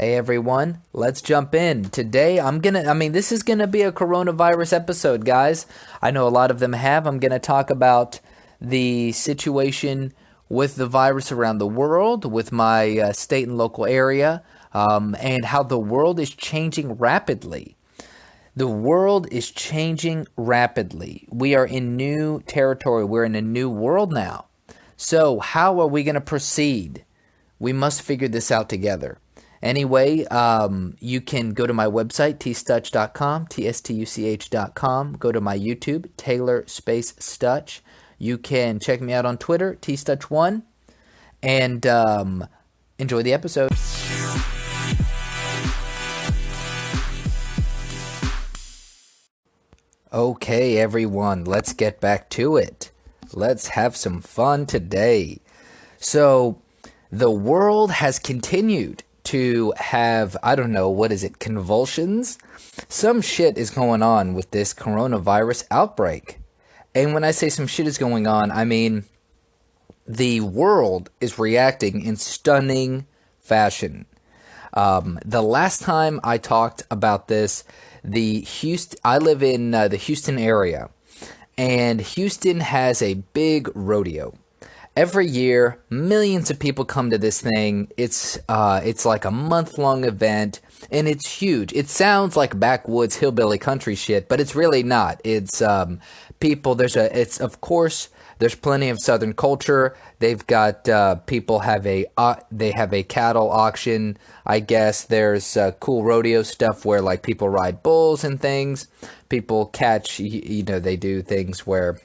Hey everyone, let's jump in. Today this is gonna be a coronavirus episode, guys. I know a lot of them have. I'm gonna talk about the situation with the virus around the world, with my state and local area, and how the world is changing rapidly. The world is changing rapidly. We are in new territory. We're in a new world now. So, how are we going to proceed? We must figure this out together. Anyway, you can go to my website, tstuch.com, tstuch.com. Go to my YouTube, Taylor Space Stutch. You can check me out on Twitter, tstuch1, and enjoy the episode. Okay, everyone, let's get back to it. Let's have some fun today. So, the world has continued to have, I don't know, what is it, convulsions? Some shit is going on with this coronavirus outbreak. And when I say some shit is going on, I mean the world is reacting in stunning fashion. The last time I talked about this, I live in the Houston area, and Houston has a big rodeo. Every year, millions of people come to this thing. It's like a month-long event, and it's huge. It sounds like backwoods hillbilly country shit, but it's really not. It's people. Of course, there's plenty of Southern culture. They've got people they have a cattle auction. I guess there's cool rodeo stuff where like people ride bulls and things. People catch. They do things where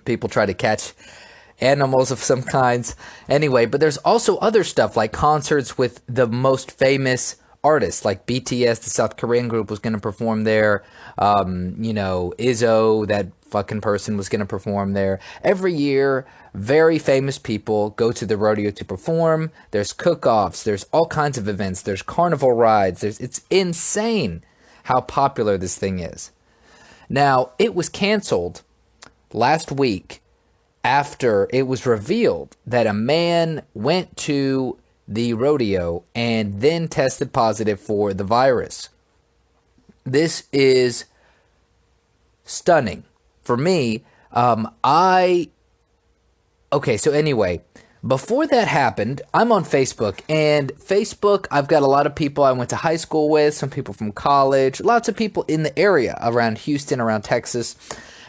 people try to catch animals of some kinds. Anyway, but there's also other stuff like concerts with the most famous artists, like BTS, the South Korean group, was going to perform there. Izzo, that fucking person, was going to perform there. Every year, very famous people go to the rodeo to perform. There's cook-offs. There's all kinds of events. There's carnival rides. It's insane how popular this thing is. Now, it was canceled last week after it was revealed that a man went to the rodeo and then tested positive for the virus. This is stunning. For me, so anyway, before that happened, I'm on Facebook, and Facebook, I've got a lot of people I went to high school with, some people from college, lots of people in the area around Houston, around Texas.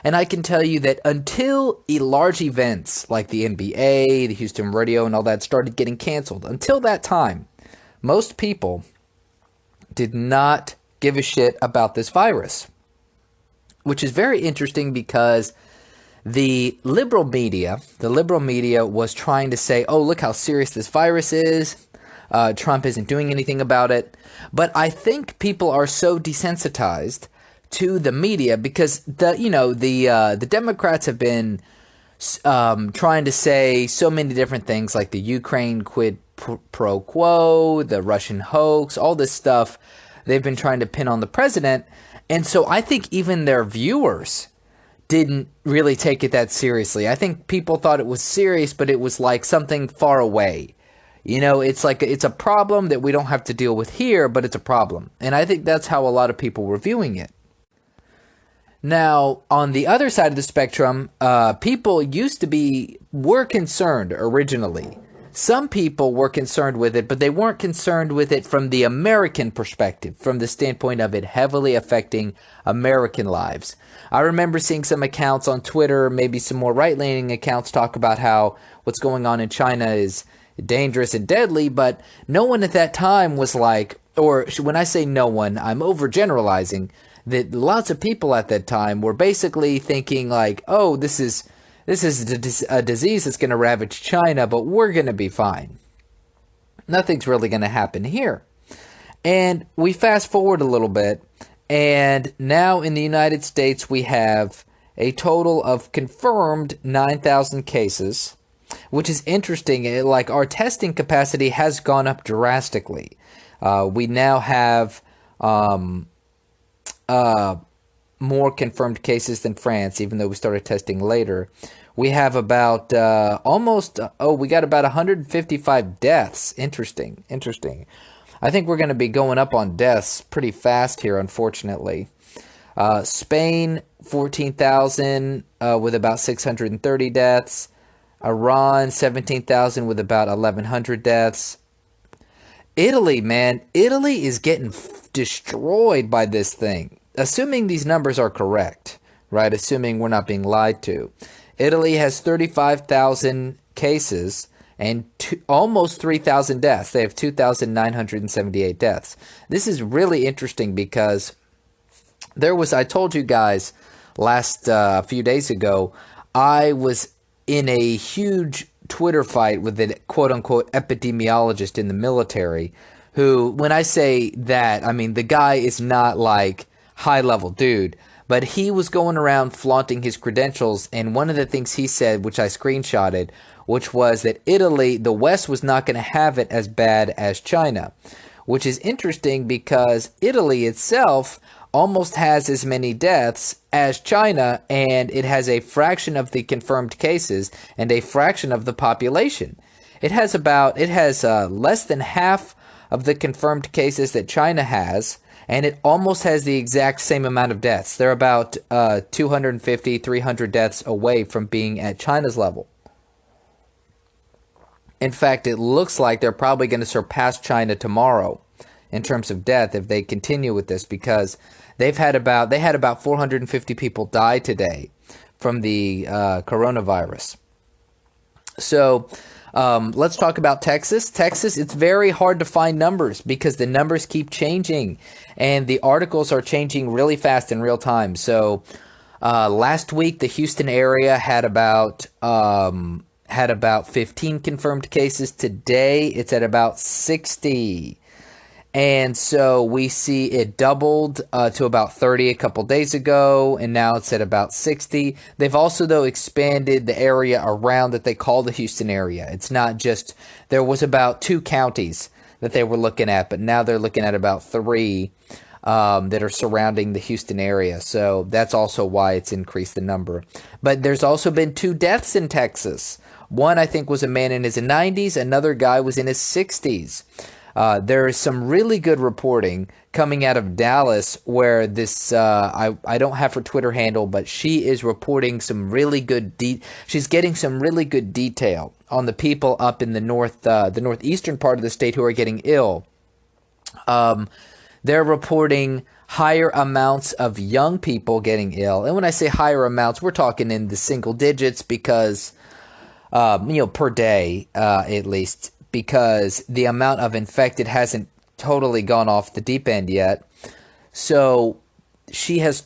And I can tell you that until large events like the NBA, the Houston Rodeo, and all that started getting canceled, until that time, most people did not give a shit about this virus. Which is very interesting because the liberal media was trying to say, oh, look how serious this virus is. Trump isn't doing anything about it. But I think people are so desensitized to the media because the Democrats have been trying to say so many different things, like the Ukraine quid pro quo, the Russian hoax, all this stuff they've been trying to pin on the president. And so I think even their viewers didn't really take it that seriously. I think people thought it was serious, but it was like something far away. It's like it's a problem that we don't have to deal with here, but it's a problem. And I think that's how a lot of people were viewing it. Now, on the other side of the spectrum, people were concerned originally. Some people were concerned with it, but they weren't concerned with it from the American perspective, from the standpoint of it heavily affecting American lives. I remember seeing some accounts on Twitter, maybe some more right-leaning accounts, talk about how what's going on in China is dangerous and deadly, but no one at that time was like, or when I say no one, I'm overgeneralizing, that lots of people at that time were basically thinking like, oh, this is a disease that's going to ravage China, but we're going to be fine. Nothing's really going to happen here. And we fast forward a little bit, and now in the United States we have a total of confirmed 9,000 cases, which is interesting. Like, our testing capacity has gone up drastically. We now have more confirmed cases than France, even though we started testing later. We have about we got about 155 deaths. Interesting. I think we're going to be going up on deaths pretty fast here, unfortunately. Spain, 14,000 with about 630 deaths. Iran, 17,000 with about 1,100 deaths. Italy, man, Italy is getting destroyed by this thing. Assuming these numbers are correct, right? Assuming we're not being lied to. Italy has 35,000 cases and almost 3,000 deaths. They have 2,978 deaths. This is really interesting because I told you guys last few days ago, I was in a huge Twitter fight with a quote unquote epidemiologist in the military who, when I say that, I mean, the guy is not like high level dude, but he was going around flaunting his credentials. And one of the things he said, which I screenshotted, which was that Italy, the West was not going to have it as bad as China, which is interesting because Italy itself almost has as many deaths as China, and it has a fraction of the confirmed cases and a fraction of the population. It has less than half of the confirmed cases that China has, and it almost has the exact same amount of deaths. They're about 250, 300 deaths away from being at China's level. In fact, it looks like they're probably going to surpass China tomorrow in terms of death if they continue with this, because they had about 450 people die today from the coronavirus. So let's talk about Texas. Texas, it's very hard to find numbers because the numbers keep changing and the articles are changing really fast in real time. So last week, the Houston area had about 15 confirmed cases. Today, it's at about 60. And so we see it doubled to about 30 a couple days ago, and now it's at about 60. They've also, though, expanded the area around that they call the Houston area. It's not just, there was about 2 counties that they were looking at, but now they're looking at about 3 that are surrounding the Houston area. So that's also why it's increased the number. But there's also been 2 deaths in Texas. One, I think, was a man in his 90s. Another guy was in his 60s. There is some really good reporting coming out of Dallas where this, I don't have her Twitter handle, but she is reporting some really good, she's getting some really good detail on the people up in the northeastern part of the state who are getting ill. They're reporting higher amounts of young people getting ill. And when I say higher amounts, we're talking in the single digits because, per day, at least, because the amount of infected hasn't totally gone off the deep end yet. So she has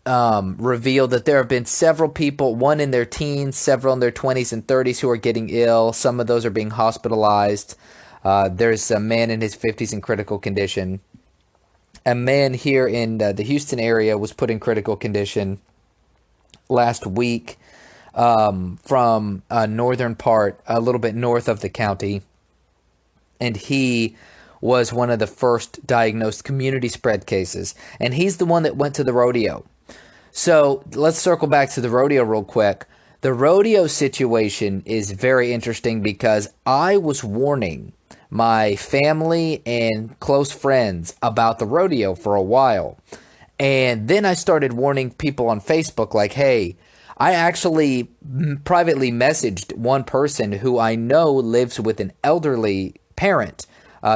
revealed that there have been several people, one in their teens, several in their 20s and 30s who are getting ill. Some of those are being hospitalized. There's a man in his 50s in critical condition. A man here in the Houston area was put in critical condition last week. From a northern part, a little bit north of the county. And he was one of the first diagnosed community spread cases. And he's the one that went to the rodeo. So let's circle back to the rodeo real quick. The rodeo situation is very interesting because I was warning my family and close friends about the rodeo for a while. And then I started warning people on Facebook like, hey, I actually privately messaged one person who I know lives with an elderly parent.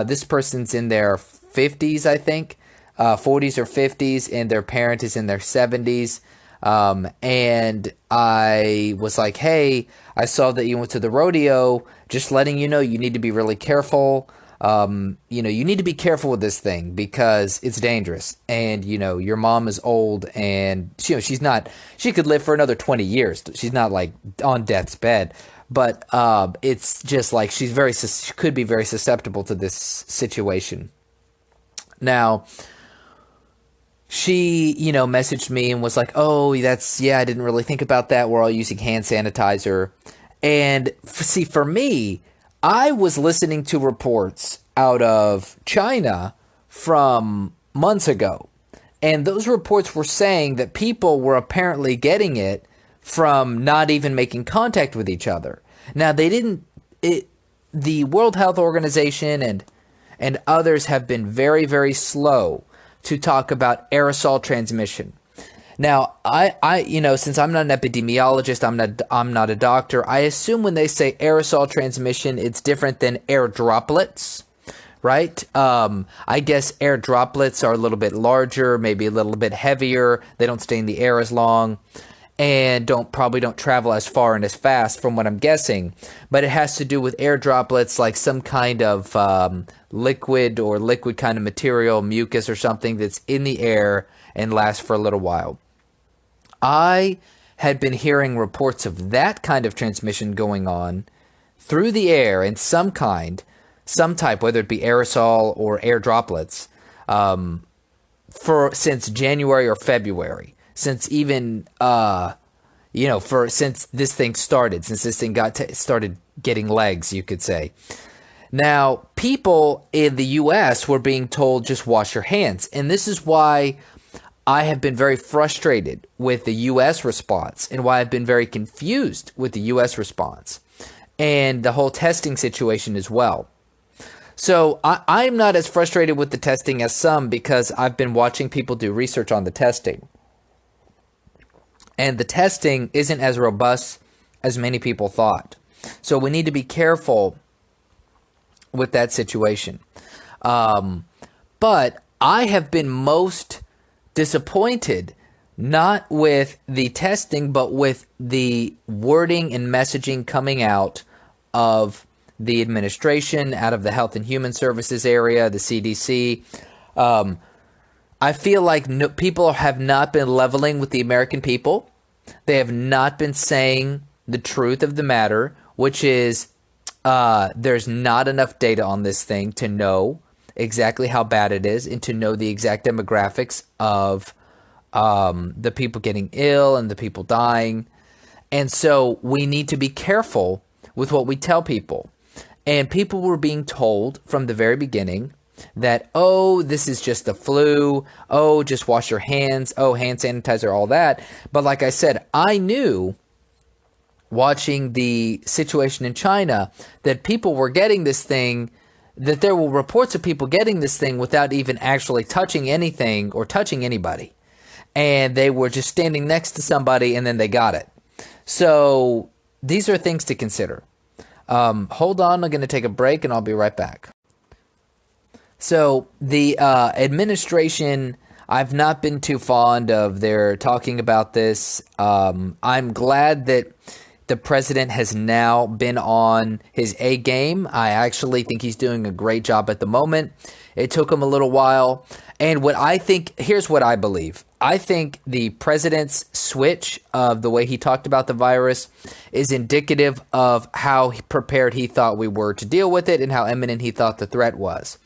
This person's in their 50s, I think, 40s or 50s, and their parent is in their 70s. And I was like, hey, I saw that you went to the rodeo, just letting you know you need to be really careful. You need to be careful with this thing because it's dangerous. And, your mom is old and, she could live for another 20 years. She's not like on death's bed, but, it's just like she could be very susceptible to this situation. Now, she, messaged me and was like, oh, I didn't really think about that. We're all using hand sanitizer. And see, for me, I was listening to reports out of China from months ago, and those reports were saying that people were apparently getting it from not even making contact with each other. Now, the World Health Organization and others have been very, very slow to talk about aerosol transmission. Now, since I'm not an epidemiologist, I'm not a doctor. I assume when they say aerosol transmission, it's different than air droplets, right? I guess air droplets are a little bit larger, maybe a little bit heavier. They don't stay in the air as long, and probably don't travel as far and as fast, from what I'm guessing. But it has to do with air droplets, like some kind of liquid kind of material, mucus or something that's in the air and lasts for a little while. I had been hearing reports of that kind of transmission going on through the air in some type, whether it be aerosol or air droplets, since January or February, since this thing started, since this thing started getting legs, you could say. Now, people in the U.S. were being told, just wash your hands. And this is why I have been very frustrated with the U.S. response, and why I've been very confused with the U.S. response and the whole testing situation as well. So I'm not as frustrated with the testing as some, because I've been watching people do research on the testing. And the testing isn't as robust as many people thought. So we need to be careful with that situation. But I have been most disappointed, not with the testing, but with the wording and messaging coming out of the administration, out of the Health and Human Services area, the CDC. I feel like people have not been leveling with the American people. They have not been saying the truth of the matter, which is there's not enough data on this thing to know exactly how bad it is, and to know the exact demographics of the people getting ill and the people dying. And so we need to be careful with what we tell people. And people were being told from the very beginning that, oh, this is just the flu. Oh, just wash your hands. Oh, hand sanitizer, all that. But like I said, I knew, watching the situation in China, that people were getting this thing, that there were reports of people getting this thing without even actually touching anything or touching anybody. And they were just standing next to somebody and then they got it. So these are things to consider. Hold on, I'm going to take a break and I'll be right back. So the administration, I've not been too fond of their talking about this. I'm glad that the president has now been on his A game. I actually think he's doing a great job at the moment. It took him a little while. And here's what I believe. I think the president's switch of the way he talked about the virus is indicative of how prepared he thought we were to deal with it and how imminent he thought the threat was.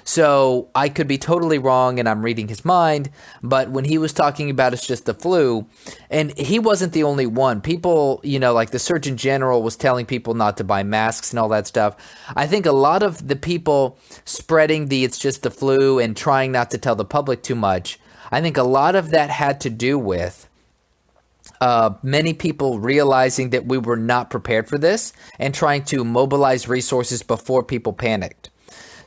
So I could be totally wrong and I'm reading his mind, but when he was talking about it's just the flu, and he wasn't the only one. People, like the Surgeon General was telling people not to buy masks and all that stuff. I think a lot of the people spreading it's just the flu and trying not to tell the public too much, I think a lot of that had to do with many people realizing that we were not prepared for this and trying to mobilize resources before people panicked.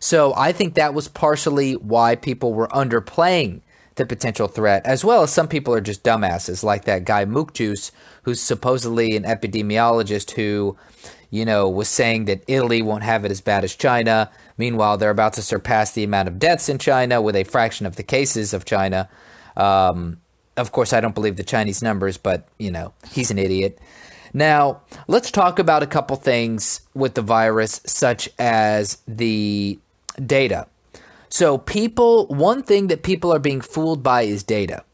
So I think that was partially why people were underplaying the potential threat, as well as some people are just dumbasses, like that guy Mook Juice, who's supposedly an epidemiologist who, was saying that Italy won't have it as bad as China. Meanwhile, they're about to surpass the amount of deaths in China with a fraction of the cases of China. Of course, I don't believe the Chinese numbers, but, he's an idiot. Now, let's talk about a couple things with the virus, such as the data. So one thing that people are being fooled by is data.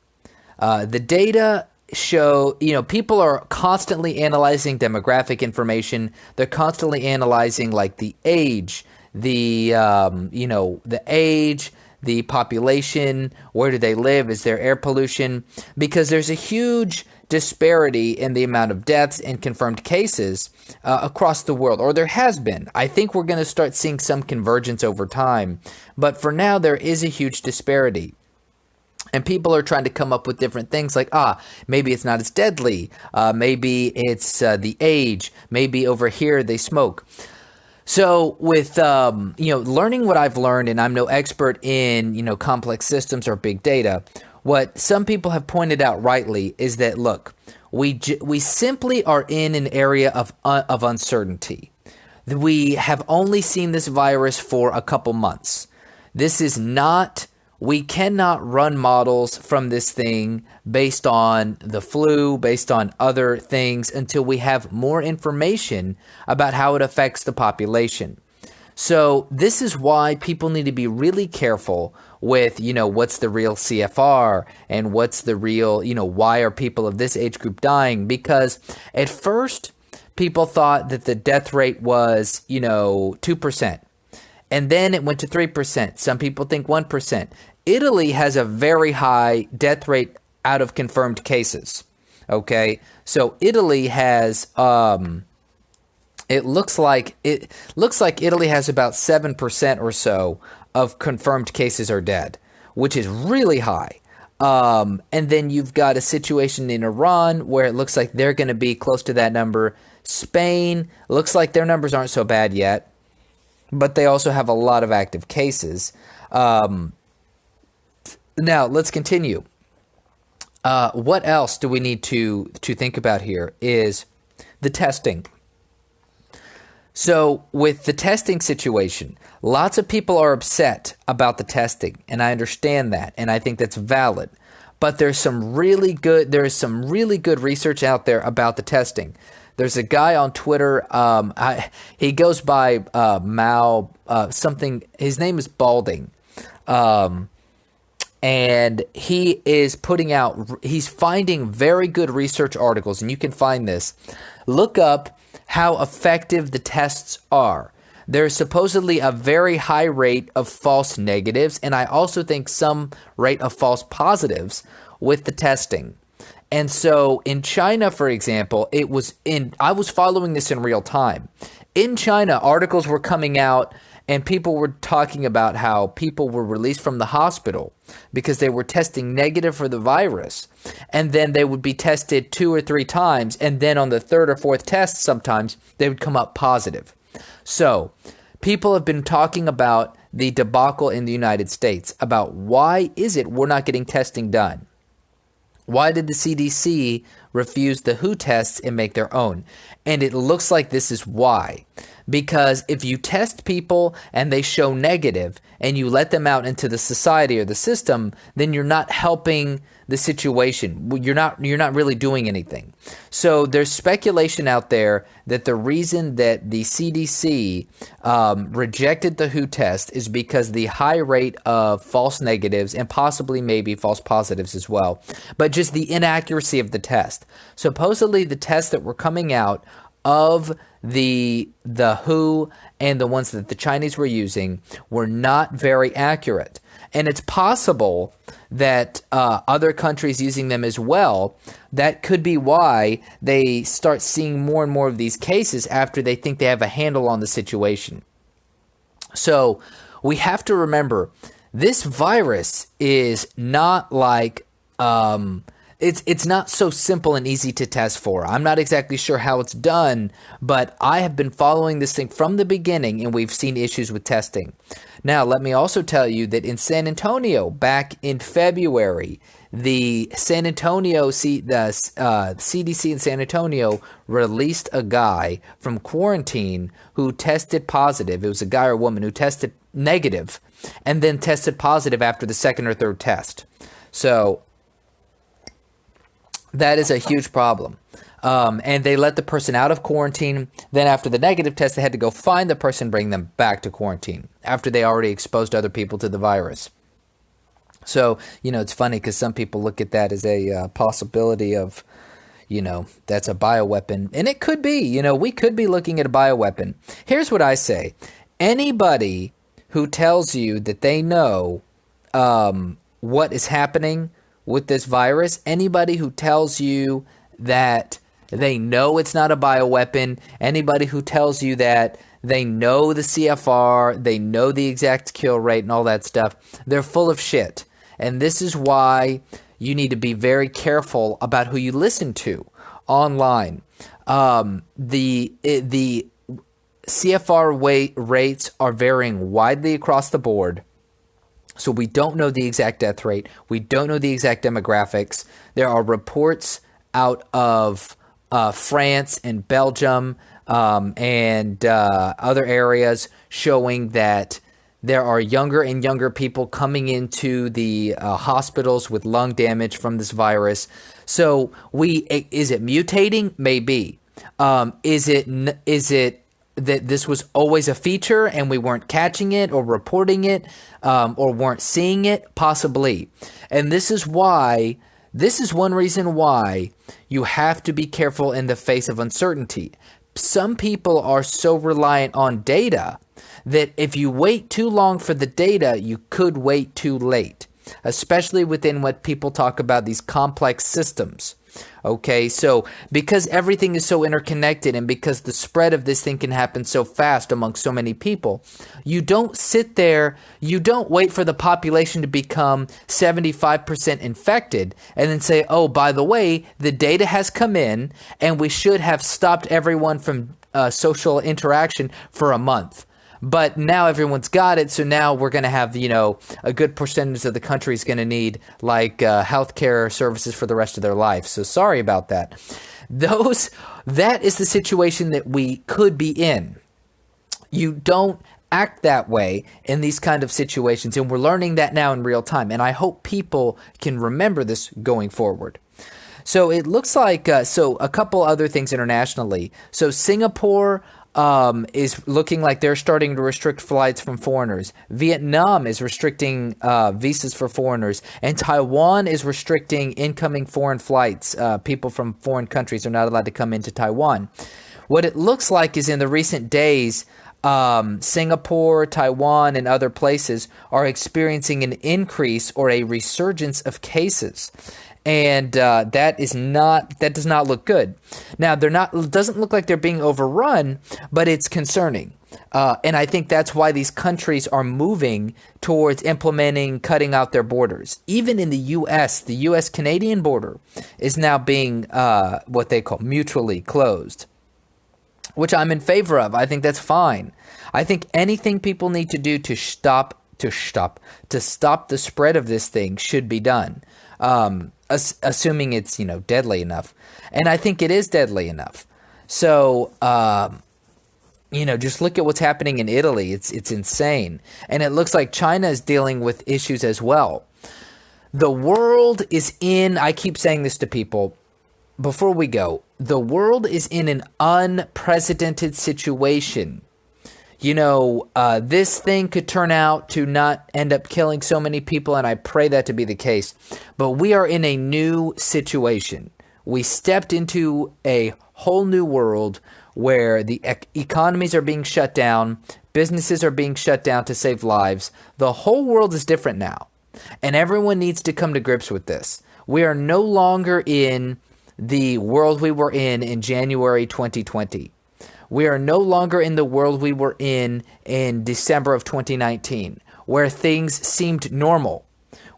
The data show, people are constantly analyzing demographic information. They're constantly analyzing like the age, the age, the population, where do they live, is there air pollution? Because there's a huge disparity in the amount of deaths and confirmed cases across the world, or there has been. I think we're going to start seeing some convergence over time, but for now there is a huge disparity. And people are trying to come up with different things like, maybe it's not as deadly, maybe it's the age, maybe over here they smoke. So with learning what I've learned, and I'm no expert in complex systems or big data. What some people have pointed out rightly is that look, we simply are in an area of uncertainty. We have only seen this virus for a couple months. This is not. We cannot run models from this thing based on the flu, based on other things, until we have more information about how it affects the population. So this is why people need to be really careful with, what's the real CFR and what's the real, why are people of this age group dying? Because at first, people thought that the death rate was, 2%. And then it went to 3%. Some people think 1%. Italy has a very high death rate out of confirmed cases. Okay, so Italy has it looks like Italy has about 7% or so of confirmed cases are dead, which is really high. And then you've got a situation in Iran where it looks like they're going to be close to that number. Spain looks like their numbers aren't so bad yet, but they also have a lot of active cases. Now, let's continue. What else do we need to think about here is the testing. So with the testing situation, lots of people are upset about the testing, and I understand that, and I think that's valid. But there is some really good research out there about the testing. There's a guy on Twitter. He goes by Mao something. His name is Balding. And he is he's finding very good research articles, and you can find this. Look up how effective the tests are. There's supposedly a very high rate of false negatives, and I also think some rate of false positives with the testing. And so in China, for example, I was following this in real time. In China, articles were coming out and people were talking about how people were released from the hospital because they were testing negative for the virus. And then they would be tested 2 or 3 times. And then on the 3rd or 4th test, sometimes they would come up positive. So people have been talking about the debacle in the United States about why is it we're not getting testing done? Why did the CDC refuse the WHO tests and make their own? And it looks like this is why. Because if you test people and they show negative and you let them out into the society or the system, then you're not helping the situation. You're not really doing anything. So there's speculation out there that the reason that the CDC rejected the WHO test is because the high rate of false negatives and possibly maybe false positives as well, but just the inaccuracy of the test. Supposedly the tests that were coming out of the WHO and the ones that the Chinese were using were not very accurate. And it's possible that other countries using them as well, that could be why they start seeing more and more of these cases after they think they have a handle on the situation. So we have to remember, this virus is not like it's not so simple and easy to test for. I'm not exactly sure how it's done, but I have been following this thing from the beginning, and we've seen issues with testing. Now, let me also tell you that in San Antonio, back in February, the CDC in San Antonio released a guy from quarantine who tested positive. It was a guy or woman who tested negative and then tested positive after the 2nd or 3rd test. So that is a huge problem. And they let the person out of quarantine. Then after the negative test, they had to go find the person, bring them back to quarantine after they already exposed other people to the virus. So, it's funny because some people look at that as a possibility of, that's a bioweapon. And it could be, we could be looking at a bioweapon. Here's what I say. Anybody who tells you that they know what is happening with this virus, anybody who tells you that they know it's not a bioweapon, anybody who tells you that they know the CFR, they know the exact kill rate and all that stuff, they're full of shit. And this is why you need to be very careful about who you listen to online. CFR rates are varying widely across the board. So we don't know the exact death rate. We don't know the exact demographics. There are reports out of France and Belgium and other areas showing that there are younger and younger people coming into the hospitals with lung damage from this virus. So is it mutating? Maybe. Is it that this was always a feature and we weren't catching it or reporting it or weren't seeing it? Possibly. And this is one reason why you have to be careful in the face of uncertainty. Some people are so reliant on data that if you wait too long for the data, you could wait too late, especially within what people talk about, these complex systems. Okay, so because everything is so interconnected and because the spread of this thing can happen so fast among so many people, you don't sit there, you don't wait for the population to become 75% infected and then say, oh, by the way, the data has come in and we should have stopped everyone from social interaction for a month. But now everyone's got it, so now we're going to have, a good percentage of the country is going to need healthcare services for the rest of their life. So sorry about that. That is the situation that we could be in. You don't act that way in these kind of situations, and we're learning that now in real time. And I hope people can remember this going forward. So it looks like, a couple other things internationally. So Singapore is looking like they're starting to restrict flights from foreigners. Vietnam is restricting visas for foreigners. And Taiwan is restricting incoming foreign flights. People from foreign countries are not allowed to come into Taiwan. What it looks like is in the recent days, Singapore, Taiwan, and other places are experiencing an increase or a resurgence of cases. And that does not look good. Now, it doesn't look like they're being overrun, but it's concerning. And I think that's why these countries are moving towards cutting out their borders. Even in the U.S.-Canadian border is now being what they call mutually closed, which I'm in favor of. I think that's fine. I think anything people need to do to stop the spread of this thing should be done. Assuming it's, deadly enough. And I think it is deadly enough. So, just look at what's happening in Italy. It's insane. And it looks like China is dealing with issues as well. The world is I keep saying this to people before we go, the world is in an unprecedented situation. This thing could turn out to not end up killing so many people, and I pray that to be the case. But we are in a new situation. We stepped into a whole new world where the economies are being shut down, businesses are being shut down to save lives. The whole world is different now, and everyone needs to come to grips with this. We are no longer in the world we were in January 2020. We are no longer in the world we were in December of 2019, where things seemed normal.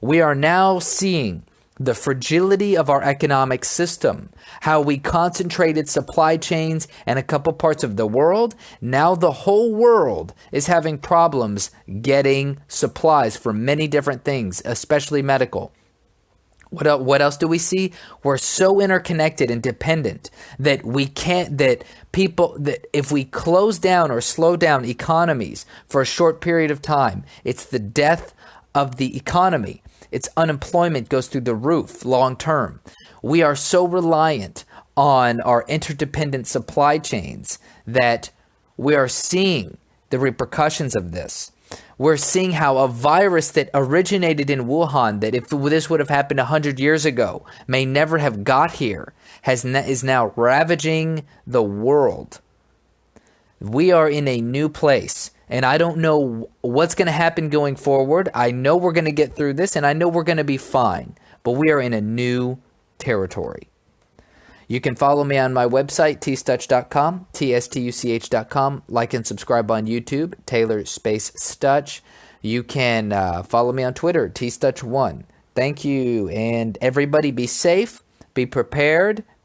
We are now seeing the fragility of our economic system, how we concentrated supply chains in a couple parts of the world. Now the whole world is having problems getting supplies for many different things, especially medical. What else do we see? We're so interconnected and dependent that if we close down or slow down economies for a short period of time, it's the death of the economy. Its unemployment goes through the roof long term. We are so reliant on our interdependent supply chains that we are seeing the repercussions of this. We're seeing how a virus that originated in Wuhan, that if this would have happened 100 years ago, may never have got here, is now ravaging the world. We are in a new place, and I don't know what's going to happen going forward. I know we're going to get through this, and I know we're going to be fine, but we are in a new territory. You can follow me on my website, tstuch.com, tstuch.com. Like and subscribe on YouTube, Taylor Space Stutch. You can follow me on Twitter, tstuch1. Thank you, and everybody be safe, be prepared,